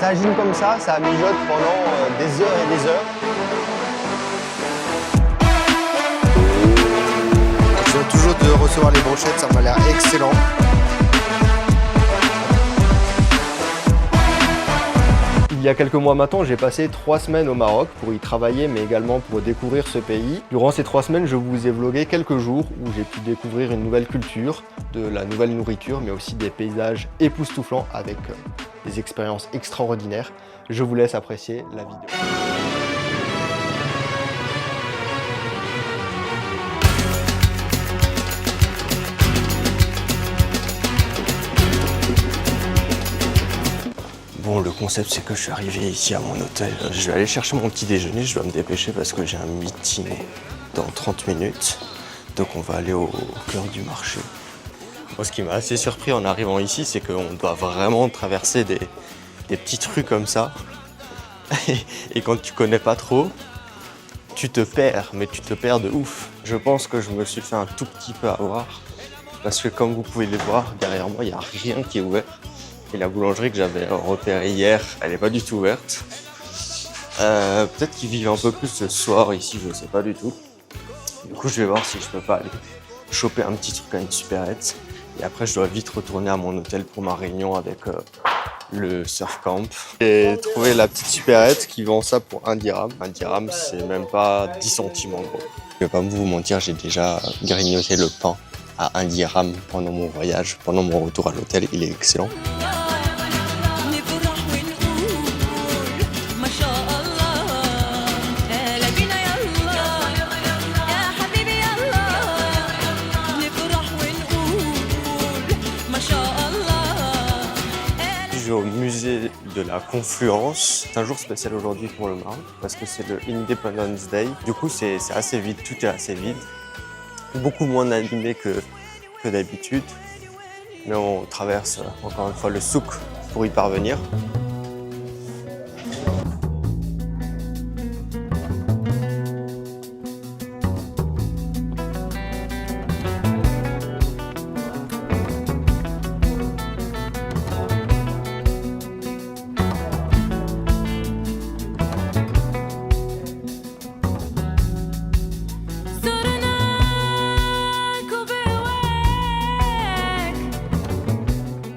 tagine comme ça mijote pendant des heures et des heures. Je viens toujours de recevoir les brochettes, ça m'a l'air excellent. Il y a quelques mois maintenant, j'ai passé 3 semaines au Maroc pour y travailler, mais également pour découvrir ce pays. Durant ces 3 semaines, je vous ai vlogué quelques jours où j'ai pu découvrir une nouvelle culture, de la nouvelle nourriture, mais aussi des paysages époustouflants avec des expériences extraordinaires. Je vous laisse apprécier la vidéo. Bon, le concept, c'est que je suis arrivé ici à mon hôtel. Je vais aller chercher mon petit déjeuner, je dois me dépêcher parce que j'ai un meeting dans 30 minutes. Donc on va aller au cœur du marché. Moi, ce qui m'a assez surpris en arrivant ici, c'est qu'on doit vraiment traverser des petites rues comme ça. Et quand tu connais pas trop, tu te perds, mais tu te perds de ouf. Je pense que je me suis fait un tout petit peu avoir. Parce que comme vous pouvez le voir, derrière moi, il n'y a rien qui est ouvert. Et la boulangerie que j'avais repérée hier, elle n'est pas du tout ouverte. Peut-être qu'ils vivent un peu plus ce soir ici, je ne sais pas du tout. Du coup, je vais voir si je peux pas aller choper un petit truc à une supérette. Et après, je dois vite retourner à mon hôtel pour ma réunion avec le surf camp. J'ai trouvé la petite supérette qui vend ça pour 1 dirham. 1 dirham, c'est même pas 10 centimes en gros. Je vais pas vous mentir, j'ai déjà grignoté le pain à 1 dirham pendant mon voyage, pendant mon retour à l'hôtel. Il est excellent. Au musée de la Confluence. C'est un jour spécial aujourd'hui pour le Maroc parce que c'est le Independence Day. Du coup, c'est assez vide, tout est assez vide. Beaucoup moins animé que d'habitude. Mais on traverse encore une fois le souk pour y parvenir.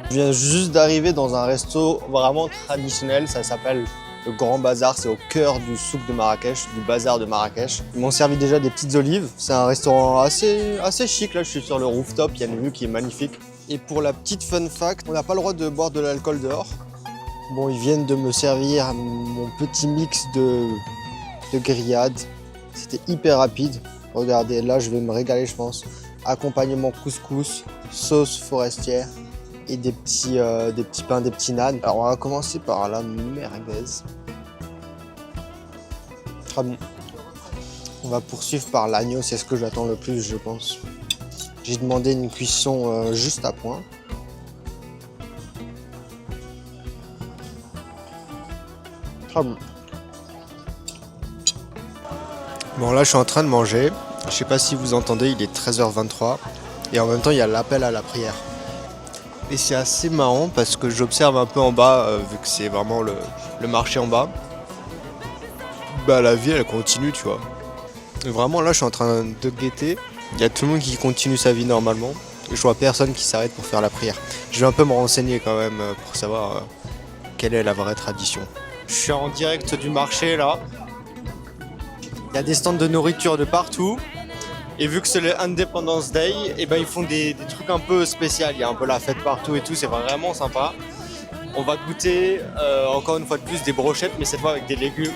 Je viens juste d'arriver dans un resto vraiment traditionnel, ça s'appelle le Grand Bazar, c'est au cœur du souk de Marrakech, du bazar de Marrakech. Ils m'ont servi déjà des petites olives, c'est un restaurant assez chic, là je suis sur le rooftop, il y a une vue qui est magnifique. Et pour la petite fun fact, on n'a pas le droit de boire de l'alcool dehors. Bon, ils viennent de me servir mon petit mix de grillades, c'était hyper rapide. Regardez, là je vais me régaler je pense. Accompagnement couscous, sauce forestière et des petits pains, des petits naans. Alors on va commencer par la merguez. Très bon. On va poursuivre par l'agneau, c'est ce que j'attends le plus je pense. J'ai demandé une cuisson juste à point. Très bon. Bon là je suis en train de manger. Je sais pas si vous entendez, il est 13h23 et en même temps il y a l'appel à la prière. Et c'est assez marrant parce que j'observe un peu en bas, vu que c'est vraiment le marché en bas. Bah la vie elle continue tu vois. Et vraiment là je suis en train de guetter. Il y a tout le monde qui continue sa vie normalement. Et je vois personne qui s'arrête pour faire la prière. Je vais un peu me renseigner quand même pour savoir quelle est la vraie tradition. Je suis en direct du marché là. Il y a des stands de nourriture de partout. Et vu que c'est le Independence Day, et ben ils font des trucs un peu spéciaux. Il y a un peu la fête partout et tout, c'est vraiment sympa. On va goûter encore une fois de plus des brochettes, mais cette fois avec des légumes.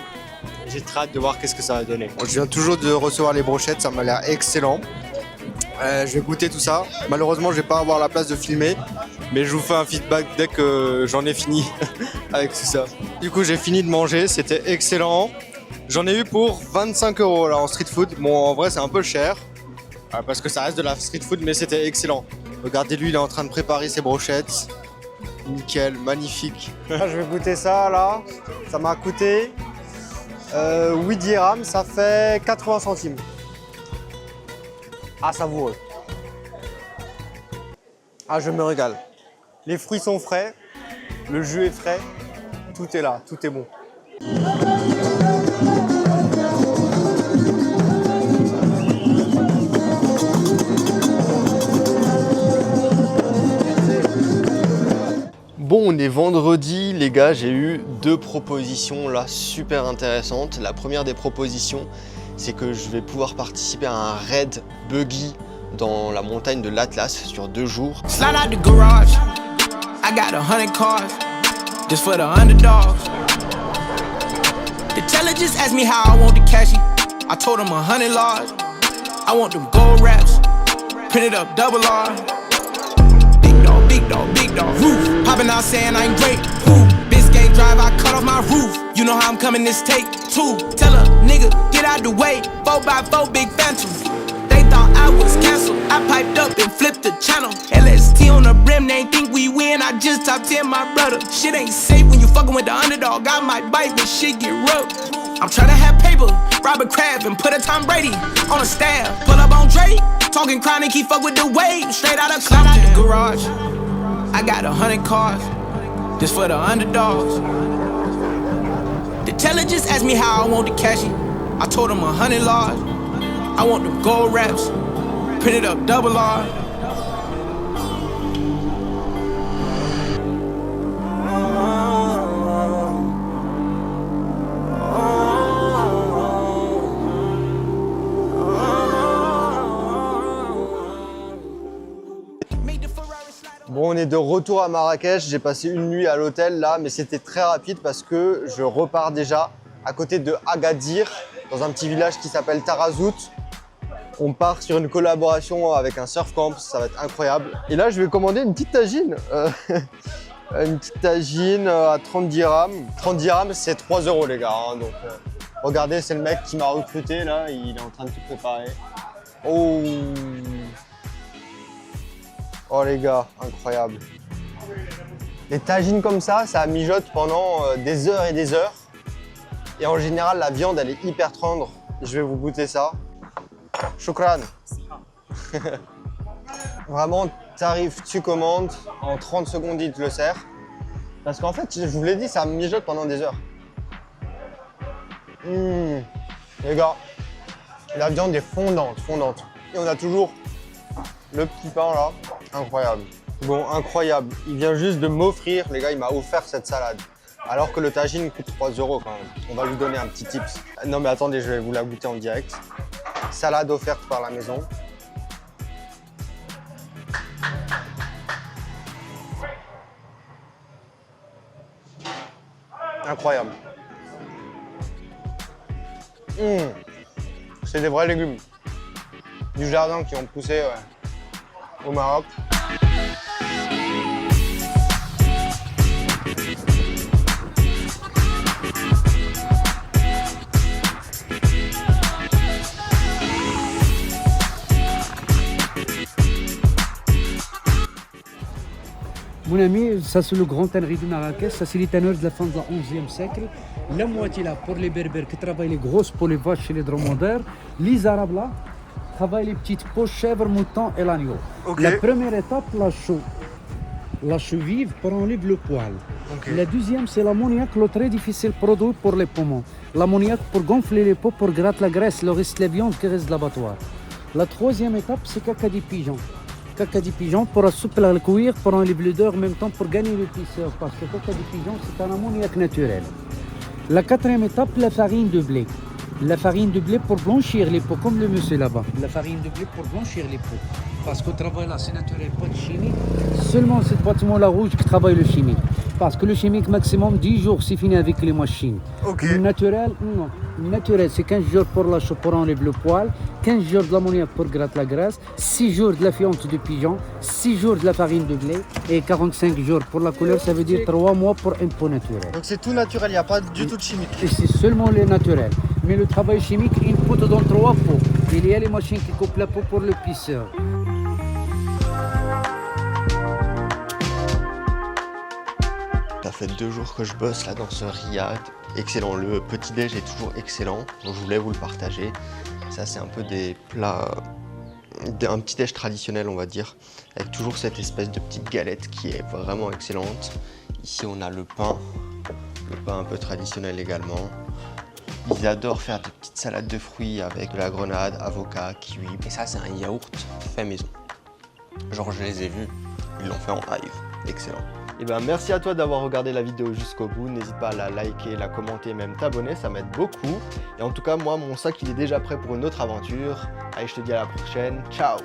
J'ai très hâte de voir qu'est-ce que ça va donner. Bon, je viens toujours de recevoir les brochettes, ça m'a l'air excellent. Je vais goûter tout ça. Malheureusement, je vais pas avoir la place de filmer, mais je vous fais un feedback dès que j'en ai fini avec tout ça. Du coup, j'ai fini de manger, c'était excellent. J'en ai eu pour 25 € là en street food. Bon, en vrai, c'est un peu cher. Parce que ça reste de la street food, mais c'était excellent. Regardez, lui, il est en train de préparer ses brochettes. Nickel, magnifique. Là, je vais goûter ça, là. Ça m'a coûté 8 dirhams, ça fait 80 centimes. Ah, savoureux. Ah, je me régale. Les fruits sont frais, le jus est frais, tout est là, tout est bon. Bon, on est vendredi, les gars, j'ai eu 2 propositions là super intéressantes. La première des propositions, c'est que je vais pouvoir participer à un raid buggy dans la montagne de l'Atlas sur 2 jours. Slide out the garage, I got 100 cars, just for the underdogs. The teller just asked me how I want the cashy. I told him 100 large. I want them gold wraps, printed up double R. Big dog, big dog. Roof, popping out saying I'm great. Biscayne drive, I cut off my roof. You know how I'm coming this take 2. Tell a nigga, get out the way. 4x4, big phantom. They thought I was canceled. I piped up and flipped the channel. LST on the brim, they ain't think we win. I just top 10 my brother. Shit ain't safe when you fucking with the underdog. I might bite, but shit get rough. I'm tryna have paper, Robert Kraft and put a Tom Brady on a staff. Pull up on Drake, talking chronic, he fuck with the wave. Straight out of Slide out the garage. I got 100 cars, just for the underdogs. The teller just asked me how I want the cashy. I told him 100 large. I want them gold wraps, printed up double R. Bon, on est de retour à Marrakech, j'ai passé une nuit à l'hôtel là, mais c'était très rapide parce que je repars déjà à côté de Agadir, dans un petit village qui s'appelle Tarazout. On part sur une collaboration avec un surf camp, ça va être incroyable. Et là, je vais commander une petite tagine. Une petite tagine à 30 dirhams. 30 dirhams, c'est 3 € les gars. Hein, donc, regardez, c'est le mec qui m'a recruté là, il est en train de tout préparer. Oh, oh les gars, incroyable. Les tagines comme ça mijote pendant des heures et des heures. Et en général, la viande, elle est hyper tendre. Je vais vous goûter ça. Shukran. Vraiment, t'arrives, tu commandes, en 30 secondes, il te le sert. Parce qu'en fait, je vous l'ai dit, ça mijote pendant des heures. Les gars, la viande est fondante, fondante. Et on a toujours le petit pain là, incroyable. Bon, incroyable. Il vient juste de m'offrir, les gars, il m'a offert cette salade. Alors que le tagine coûte 3 € quand même. On va lui donner un petit tips. Non mais attendez, je vais vous la goûter en direct. Salade offerte par la maison. Incroyable. C'est des vrais légumes. Du jardin qui ont poussé au Maroc. Mon ami, ça c'est le grand tannerie de Marrakech, ça c'est les tanneurs de la fin du XIe siècle. La moitié là pour les berbères qui travaillent les grosses pour les vaches et les dromadaires. Les arabes là travaillent les petites poches, chèvres, moutons et l'agneau. Okay. La première étape, la cheville pour enlever le poil. Okay. La deuxième c'est l'ammoniaque, le très difficile produit pour les poumons. L'ammoniaque pour gonfler les peaux, pour gratter la graisse, le reste de la viande qui reste de l'abattoir. La troisième étape c'est caca des pigeons. Caca de pigeon pour assouplir le cuir, pour enlever l'odeur, en même temps pour gagner l'épaisseur, parce que caca de pigeon c'est un ammoniaque naturel. La quatrième étape, la farine de blé. La farine de blé pour blanchir les peaux, comme le monsieur là-bas. La farine de blé pour blanchir les peaux. Parce que le travail là, c'est naturel, pas de chimique. Seulement cette bâtiment-là rouge qui travaille le chimique. Parce que le chimique, maximum 10 jours, c'est fini avec les machines. Okay. Le naturel, non. Le naturel, c'est 15 jours pour la pour enlever le poil, 15 jours de l'ammoniaque pour gratter la graisse, 6 jours de la fiente de pigeon, 6 jours de la farine de blé et 45 jours pour la couleur, ça veut dire 3 mois pour un pot naturel. Donc c'est tout naturel, il n'y a pas du tout de chimique. Et c'est seulement les naturels. Mais le travail chimique, il faut dans 3 pots. Il y a les machines qui coupent la peau pour le pisseur. Ça fait 2 jours que je bosse là dans ce riad. Excellent, le petit déj est toujours excellent, donc je voulais vous le partager. Ça c'est un peu des plats, un petit déj traditionnel on va dire, avec toujours cette espèce de petite galette qui est vraiment excellente. Ici on a le pain Le pain un peu traditionnel également. Ils adorent faire des petites salades de fruits avec de la grenade, avocat, kiwi. Et ça, c'est un yaourt fait maison. Genre, je les ai vus, ils l'ont fait en live. Excellent. Et ben, merci à toi d'avoir regardé la vidéo jusqu'au bout. N'hésite pas à la liker, la commenter, même t'abonner, ça m'aide beaucoup. Et en tout cas, moi, mon sac, il est déjà prêt pour une autre aventure. Allez, je te dis à la prochaine. Ciao!